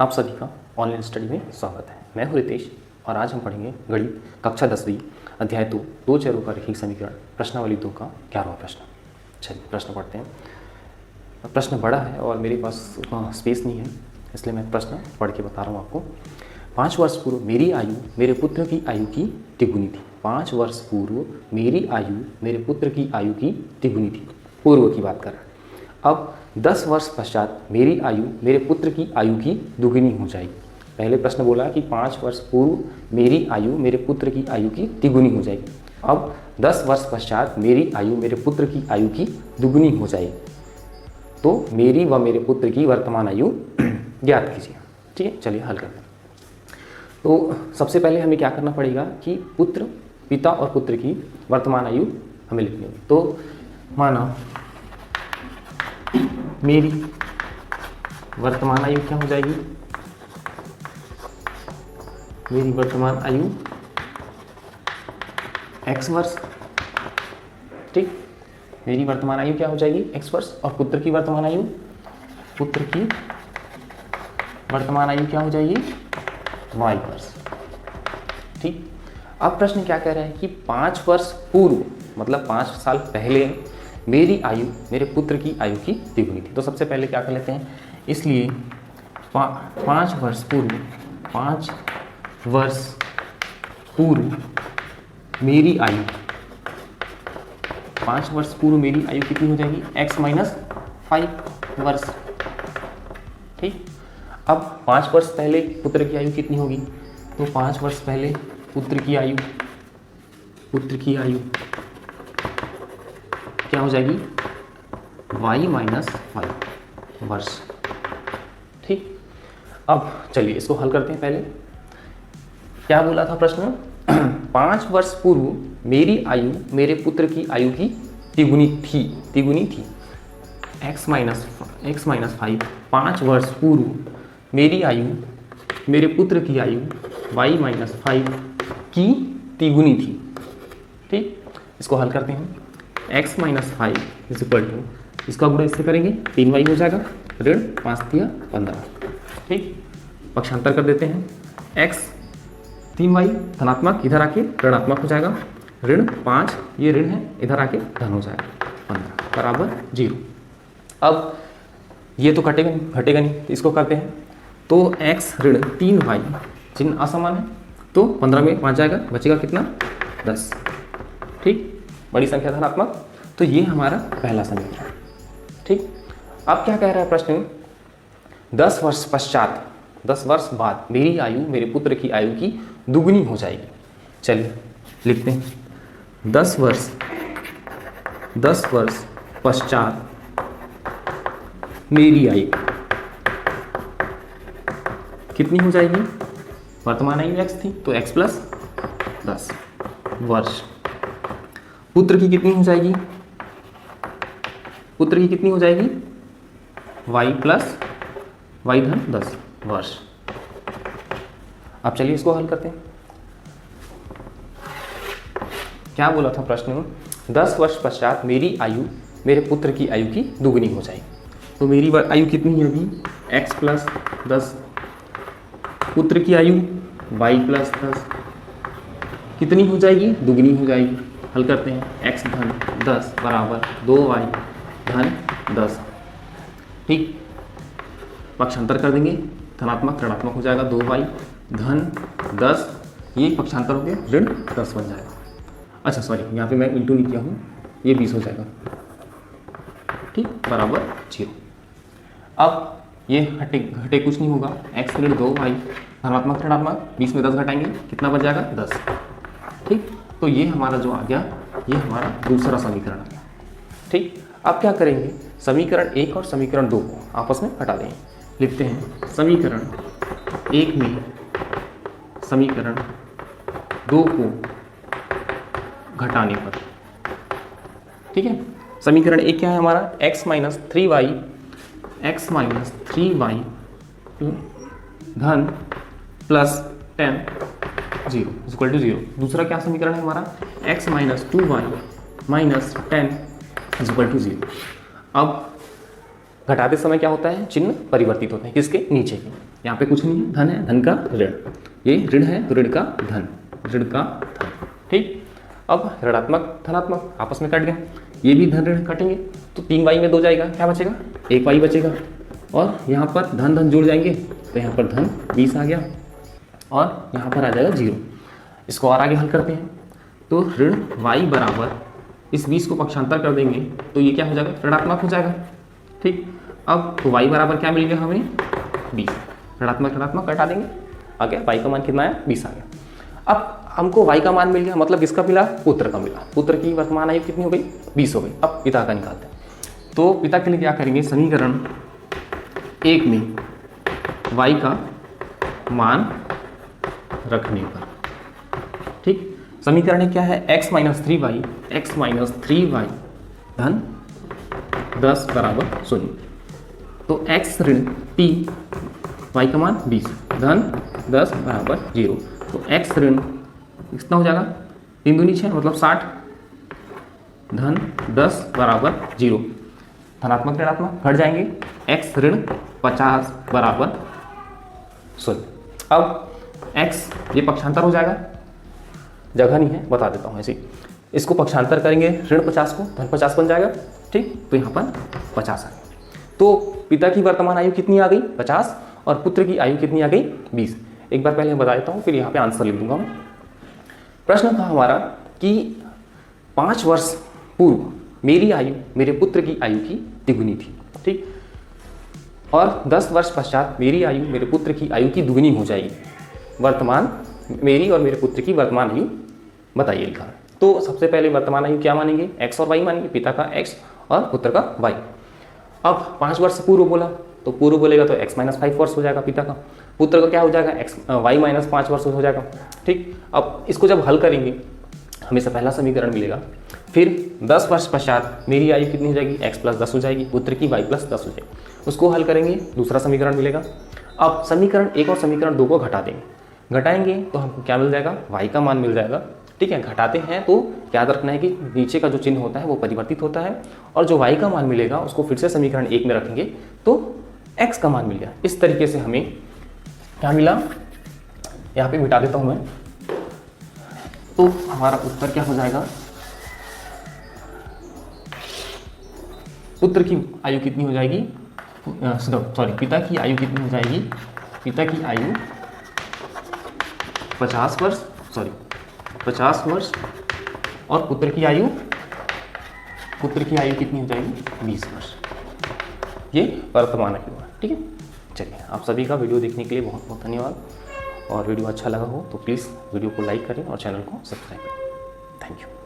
आप सभी का ऑनलाइन स्टडी में स्वागत है। मैं हूं रितेश और आज हम पढ़ेंगे गणित कक्षा 10वीं अध्याय 2 दो चरों का रैखिक समीकरण प्रश्नावली 2 का 11वां प्रश्न। चलिए प्रश्न पढ़ते हैं। प्रश्न बड़ा है और मेरे पास उतना स्पेस नहीं है, इसलिए मैं प्रश्न पढ़ के बता रहा हूँ आपको। 5 वर्ष पूर्व मेरी आयु मेरे पुत्र की आयु की तिगुनी थी। 5 वर्ष पूर्व मेरी आयु मेरे पुत्र की आयु की तिगुनी थी। पूर्व की बात कर रहा है। अब 10 वर्ष पश्चात मेरी आयु मेरे पुत्र की आयु की दुगुनी हो जाएगी। पहले प्रश्न बोला कि 5 वर्ष पूर्व मेरी आयु मेरे पुत्र की आयु की तिगुनी हो जाएगी। अब 10 वर्ष पश्चात मेरी आयु मेरे पुत्र की आयु की दुगुनी हो जाएगी। तो मेरी व मेरे पुत्र की वर्तमान आयु ज्ञात कीजिए। ठीक है, चलिए हल करते हैं। तो सबसे पहले हमें क्या करना पड़ेगा कि पिता और पुत्र की वर्तमान आयु हमें लिखनी होगी। तो माना मेरी वर्तमान आयु क्या हो जाएगी? मेरी वर्तमान आयु x वर्ष। ठीक, मेरी वर्तमान आयु क्या हो जाएगी? x वर्ष। और पुत्र की वर्तमान आयु क्या हो जाएगी? y वर्ष। ठीक, अब प्रश्न क्या कह रहा है कि 5 वर्ष पूर्व मतलब 5 साल पहले मेरी आयु मेरे पुत्र की आयु की तिगुनी थी। तो सबसे पहले क्या कर लेते हैं, इसलिए 5 वर्ष पूर्व मेरी आयु 5 वर्ष पूर्व मेरी आयु कितनी हो जाएगी? x माइनस 5 वर्ष। ठीक, अब 5 वर्ष पहले पुत्र की आयु कितनी होगी? तो 5 वर्ष पहले पुत्र की आयु क्या हो जाएगी? y माइनस 5 वर्ष। ठीक, अब चलिए इसको हल करते हैं। पहले क्या बोला था प्रश्न? 5 वर्ष पूर्व मेरी आयु मेरे पुत्र की आयु की तिगुनी थी। x माइनस 5 5 वर्ष पूर्व मेरी आयु मेरे पुत्र की आयु y माइनस 5 की तिगुनी थी। ठीक, इसको हल करते हैं। x minus 5 is equal to, इसका गुणा इससे करेंगे 3y हो जाएगा, ऋण 5 दिया 15। ठीक, पक्षांतर कर देते हैं। x 3y धनात्मक इधर आके ऋणात्मक हो जाएगा, ऋण 5 ये ऋण है इधर आके धन हो जाएगा, 15 बराबर 0। अब ये तो घटेगा नहीं, तो इसको करते हैं। तो x ऋण 3y चिन्ह असमान है, तो 15 में 5 जाएगा, बचेगा कितना? 10। ठीक, बड़ी संख्या धनात्मक, तो ये हमारा पहला समीकरण। ठीक, अब क्या कह रहा है प्रश्न? 10 वर्ष पश्चात 10 वर्ष बाद मेरी आयु मेरे पुत्र की आयु की दुगुनी हो जाएगी। चलिए लिखते हैं। 10 वर्ष पश्चात मेरी आयु कितनी हो जाएगी? वर्तमान आयु x थी तो x प्लस 10 वर्ष। पुत्र की कितनी हो जाएगी? y प्लस y धन 10 वर्ष। अब चलिए इसको हल करते हैं। क्या बोला था प्रश्न में? 10 वर्ष पश्चात मेरी आयु मेरे पुत्र की आयु की दुगुनी हो जाएगी। तो मेरी आयु कितनी है अभी? x प्लस 10, पुत्र की आयु y प्लस 10 कितनी हो जाएगी? दुगनी हो जाएगी। हल करते हैं। x धन 10 बराबर 2y धन 10। ठीक, पक्षांतर कर देंगे, धनात्मक ऋणात्मक हो जाएगा, 2y धन 10, ये पक्षांतर हो गया, ऋण 10 बन जाएगा। अच्छा सॉरी, यहाँ पे मैं इंटू नहीं किया हूँ, ये 20 हो जाएगा। ठीक, बराबर 0। अब ये घटे कुछ नहीं होगा, x ऋण 2y धनात्मक ऋणात्मक 20 में 10 घटाएंगे, कितना बच जाएगा? 10। ठीक, तो ये हमारा जो आ गया, ये हमारा दूसरा समीकरण आ गया। ठीक, अब क्या करेंगे? समीकरण 1 और समीकरण 2 को आपस में घटा देंगे। लिखते हैं समीकरण 1 में समीकरण 2 को घटाने पर। ठीक है, समीकरण 1 क्या है हमारा? x माइनस 3y धन प्लस 10 0 इक्वल टू 0। दूसरा क्या समीकरण है हमारा? x minus 2y minus 10 equal to 0। अब घटाते समय क्या होता है, चिन्ह परिवर्तित होते हैं, किसके, नीचे के। यहाँ पे कुछ नहीं है, धन है, धन का ऋण, ये ऋण है तो ऋण का धन, ऋण का धन, ठीक। अब ऋणात्मक धनात्मक आपस में कट गए, ये भी धन ऋण कटेंगे तो 3y में 2 जाएगा, क्या बचेगा, 1y बचेगा। और यहाँ पर धन धन जुड़ जाएंगे तो यहाँ पर धन 20 आ गया और यहाँ पर आ जाएगा 0। इसको और आगे हल करते हैं तो ऋण y बराबर इस 20 को पक्षांतर कर देंगे तो ये क्या हो जाएगा, ऋणात्मक हो जाएगा, ठीक। अब तो y बराबर क्या मिल गया हमें, 20, ऋणात्मक ऋणात्मक कटा देंगे, आ गया y का मान कितना आया, 20 आ गया। अब हमको y का मान मिल गया, मतलब किसका मिला, पुत्र का मिला। पुत्र की वर्तमान आयु कितनी हो गई, 20 हो गई। अब पिता का निकालते हैं तो पिता के लिए क्या करेंगे, समीकरण 1 में y का मान रखने पर, ठीक। समीकरण क्या है, x माइनस 3y धन 10 बराबर 0। तो x ऋण 3, y का मान 20 धन 10 बराबर 0। तो x ऋण कितना हो जाएगा, 3 दूनी 6 मतलब 60 धन 10 बराबर 0। धनात्मक ऋणात्मक घट जाएंगे, x ऋण 50 बराबर 0। अब x ये पक्षांतर हो जाएगा, जगह नहीं है बता देता हूँ ऐसे ही, इसको पक्षांतर करेंगे, ऋण 50 को धन 50 बन जाएगा, ठीक। तो यहाँ पर 50 आ गया। तो पिता की वर्तमान आयु कितनी आ गई, 50, और पुत्र की आयु कितनी आ गई, 20। एक बार पहले बता देता हूँ, फिर यहाँ पे आंसर लिख दूंगा मैं। प्रश्न था हमारा कि 5 वर्ष पूर्व मेरी आयु मेरे पुत्र की आयु की तिगुनी थी, ठीक। और 10 वर्ष पश्चात मेरी आयु मेरे पुत्र की आयु की दुगुनी हो जाएगी। वर्तमान मेरी और मेरे पुत्र की वर्तमान आयु बताइए लिखा। तो सबसे पहले वर्तमान आयु क्या मानेंगे, x और y मानेंगे, पिता का x और पुत्र का y। अब 5 वर्ष पूर्व बोला तो पूर्व बोलेगा तो x माइनस 5 वर्ष हो जाएगा पिता का, पुत्र का क्या हो जाएगा, y माइनस 5 वर्ष हो जाएगा, ठीक। अब इसको जब हल करेंगे हमें पहला समीकरण मिलेगा, फिर 10 वर्ष पश्चात मेरी आयु कितनी हो जाएगी, x प्लस 10 हो जाएगी, पुत्र की y प्लस 10 हो जाएगी, उसको हल करेंगे, दूसरा समीकरण मिलेगा। अब समीकरण 1 और समीकरण 2 को घटा देंगे, घटाएंगे तो हमको क्या मिल जाएगा, y का मान मिल जाएगा, ठीक है। घटाते हैं तो याद रखना है कि नीचे का जो चिन्ह होता है वो परिवर्तित होता है, और जो y का मान मिलेगा उसको फिर से समीकरण 1 में रखेंगे तो x का मान मिल गया। इस तरीके से हमें क्या मिला, यहाँ पे मिटा देता हूँ मैं, तो हमारा उत्तर क्या हो जाएगा, पुत्र की आयु कितनी हो जाएगी, सॉरी पिता की आयु कितनी हो जाएगी, पिता की आयु 50 वर्ष और पुत्र की आयु कितनी हो जाएगी, 20 वर्ष। ये वर्तमान आयु है, ठीक है। चलिए, आप सभी का वीडियो देखने के लिए बहुत बहुत धन्यवाद, और वीडियो अच्छा लगा हो तो प्लीज़ वीडियो को लाइक करें और चैनल को सब्सक्राइब करें। Thank you.